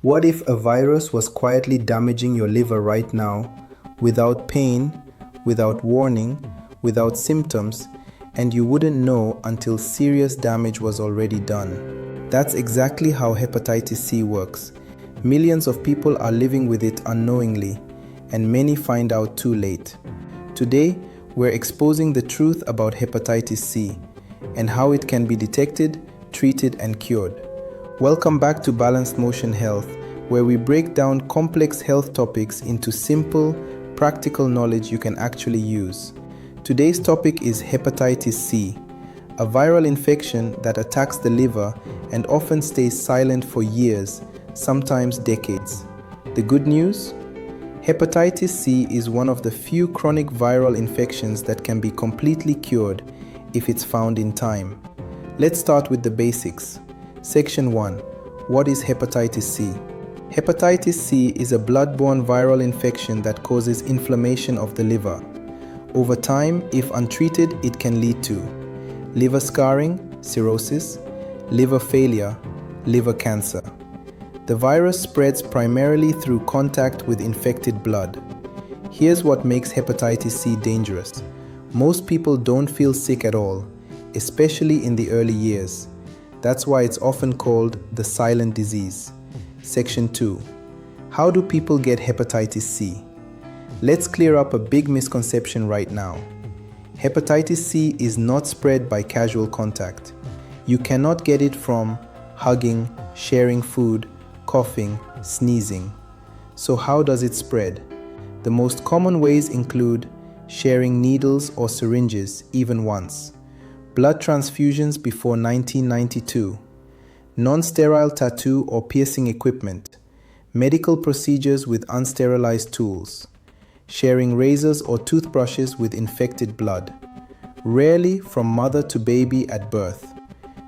What if a virus was quietly damaging your liver right now, without pain, without warning, without symptoms, and you wouldn't know until serious damage was already done? That's exactly how hepatitis C works. Millions of people are living with it unknowingly, and many find out too late. Today, we're exposing the truth about hepatitis C and how it can be detected, treated, and cured. Welcome back to Balanced Motion Health, where we break down complex health topics into simple, practical knowledge you can actually use. Today's topic is hepatitis C, a viral infection that attacks the liver and often stays silent for years, sometimes decades. The good news? Hepatitis C is one of the few chronic viral infections that can be completely cured if it's found in time. Let's start with the basics. Section 1. What is hepatitis C? Hepatitis C is a blood-borne viral infection that causes inflammation of the liver. Over time, if untreated, it can lead to liver scarring, cirrhosis, liver failure, liver cancer. The virus spreads primarily through contact with infected blood. Here's what makes hepatitis C dangerous. Most people don't feel sick at all, especially in the early years. That's why it's often called the silent disease. Section 2. How do people get hepatitis C? Let's clear up a big misconception right now. Hepatitis C is not spread by casual contact. You cannot get it from hugging, sharing food, coughing, sneezing. So how does it spread? The most common ways include sharing needles or syringes even once, blood transfusions before 1992, non-sterile tattoo or piercing equipment, medical procedures with unsterilized tools, sharing razors or toothbrushes with infected blood, rarely from mother to baby at birth.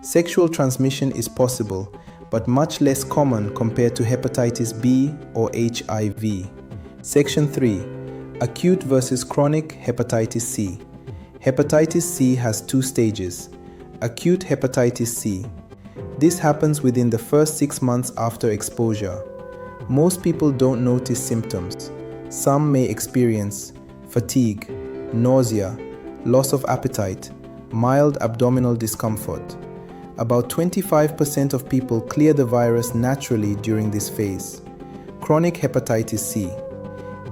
Sexual transmission is possible, but much less common compared to hepatitis B or HIV. Section 3. Acute versus chronic hepatitis C. Hepatitis C has two stages. Acute hepatitis C. This happens within the first 6 months after exposure. Most people don't notice symptoms. Some may experience fatigue, nausea, loss of appetite, mild abdominal discomfort. About 25% of people clear the virus naturally during this phase. Chronic hepatitis C.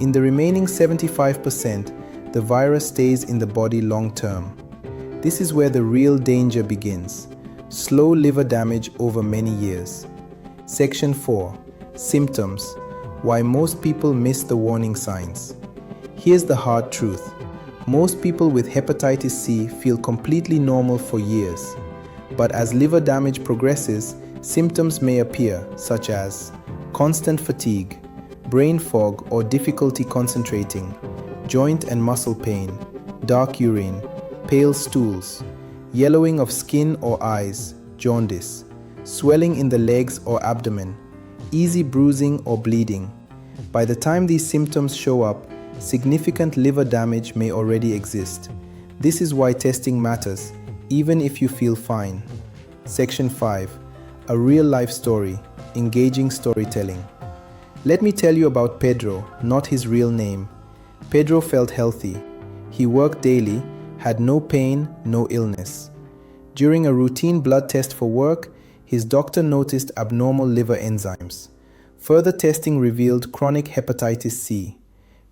In the remaining 75%, the virus stays in the body long term. This is where the real danger begins. Slow liver damage over many years. Section 4. Symptoms. Why most people miss the warning signs. Here's the hard truth. Most people with hepatitis C feel completely normal for years. But as liver damage progresses, symptoms may appear, such as constant fatigue, brain fog or difficulty concentrating, joint and muscle pain, dark urine, pale stools, yellowing of skin or eyes, jaundice, swelling in the legs or abdomen, easy bruising or bleeding. By the time these symptoms show up, significant liver damage may already exist. This is why testing matters, even if you feel fine. Section 5. A real-life story, engaging storytelling. Let me tell you about Pedro, not his real name. Pedro felt healthy. He worked daily, had no pain, no illness. During a routine blood test for work, his doctor noticed abnormal liver enzymes. Further testing revealed chronic hepatitis C.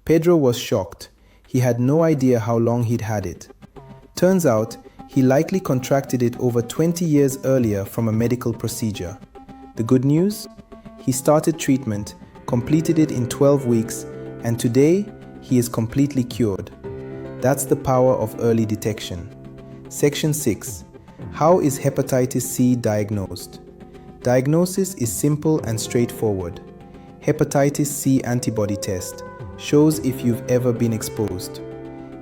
Pedro was shocked. He had no idea how long he'd had it. Turns out, he likely contracted it over 20 years earlier from a medical procedure. The good news? He started treatment, completed it in 12 weeks, and today, he is completely cured. That's the power of early detection. Section 6. How is hepatitis C diagnosed? Diagnosis is simple and straightforward. Hepatitis C antibody test shows if you've ever been exposed.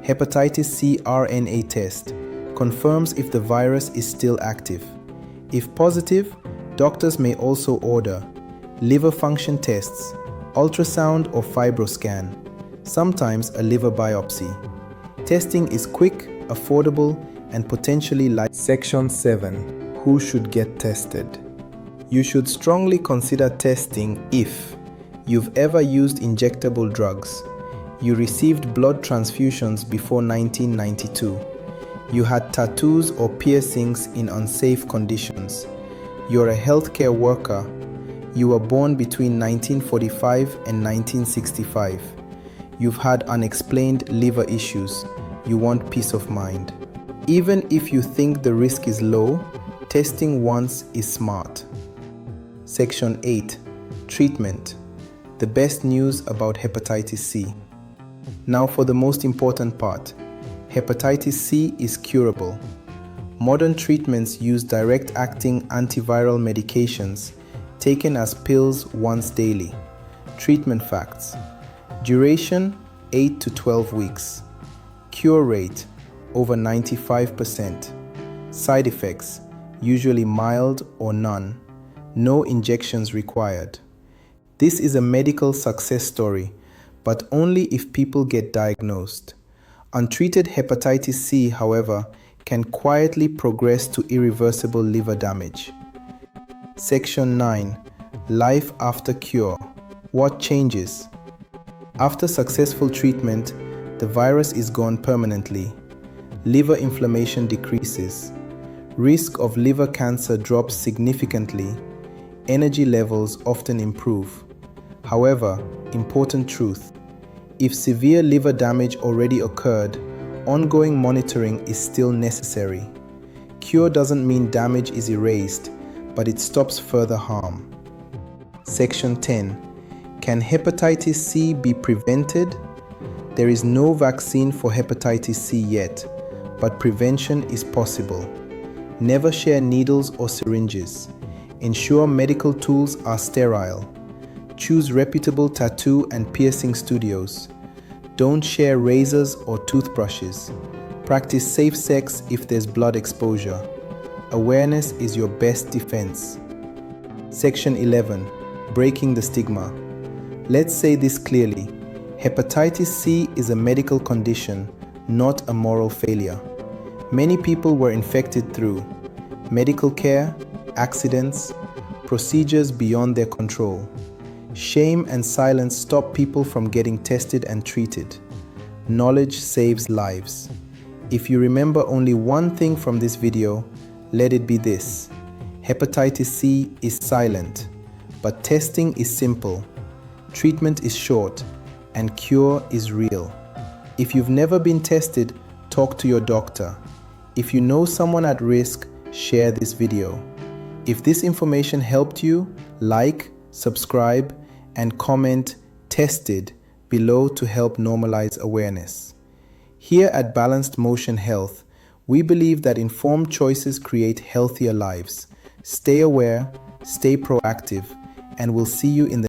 Hepatitis C RNA test confirms if the virus is still active. If positive, doctors may also order liver function tests, ultrasound or fibroscan, sometimes a liver biopsy. Testing is quick, affordable, and potentially life. Section 7. Who should get tested? You should strongly consider testing if you've ever used injectable drugs, you received blood transfusions before 1992, you had tattoos or piercings in unsafe conditions, you're a healthcare worker, you were born between 1945 and 1965, you've had unexplained liver issues, you want peace of mind. Even if you think the risk is low, testing once is smart. Section 8. Treatment. The best news about hepatitis C. Now for the most important part. Hepatitis C is curable. Modern treatments use direct-acting antiviral medications taken as pills once daily. Treatment facts. Duration 8 to 12 weeks. Cure rate over 95%. Side effects usually mild or none. No injections required. This is a medical success story, but only if people get diagnosed. Untreated hepatitis C, however, can quietly progress to irreversible liver damage. Section 9. Life after cure. What changes? After successful treatment, the virus is gone permanently. Liver inflammation decreases. Risk of liver cancer drops significantly. Energy levels often improve. However, important truth: if severe liver damage already occurred, ongoing monitoring is still necessary. Cure doesn't mean damage is erased, but it stops further harm. Section 10. Can hepatitis C be prevented? There is no vaccine for hepatitis C yet, but prevention is possible. Never share needles or syringes. Ensure medical tools are sterile. Choose reputable tattoo and piercing studios. Don't share razors or toothbrushes. Practice safe sex if there's blood exposure. Awareness is your best defense. Section 11. Breaking the stigma. Let's say this clearly. Hepatitis C is a medical condition, not a moral failure. Many people were infected through medical care, accidents, procedures beyond their control. Shame and silence stop people from getting tested and treated. Knowledge saves lives. If you remember only one thing from this video, let it be this: hepatitis C is silent, but testing is simple, treatment is short, and cure is real. If you've never been tested, talk to your doctor. If you know someone at risk, share this video. If this information helped you, like, subscribe, and comment "tested" below to help normalize awareness. Here at Balanced Motion Health, we believe that informed choices create healthier lives. Stay aware, stay proactive, and we'll see you in the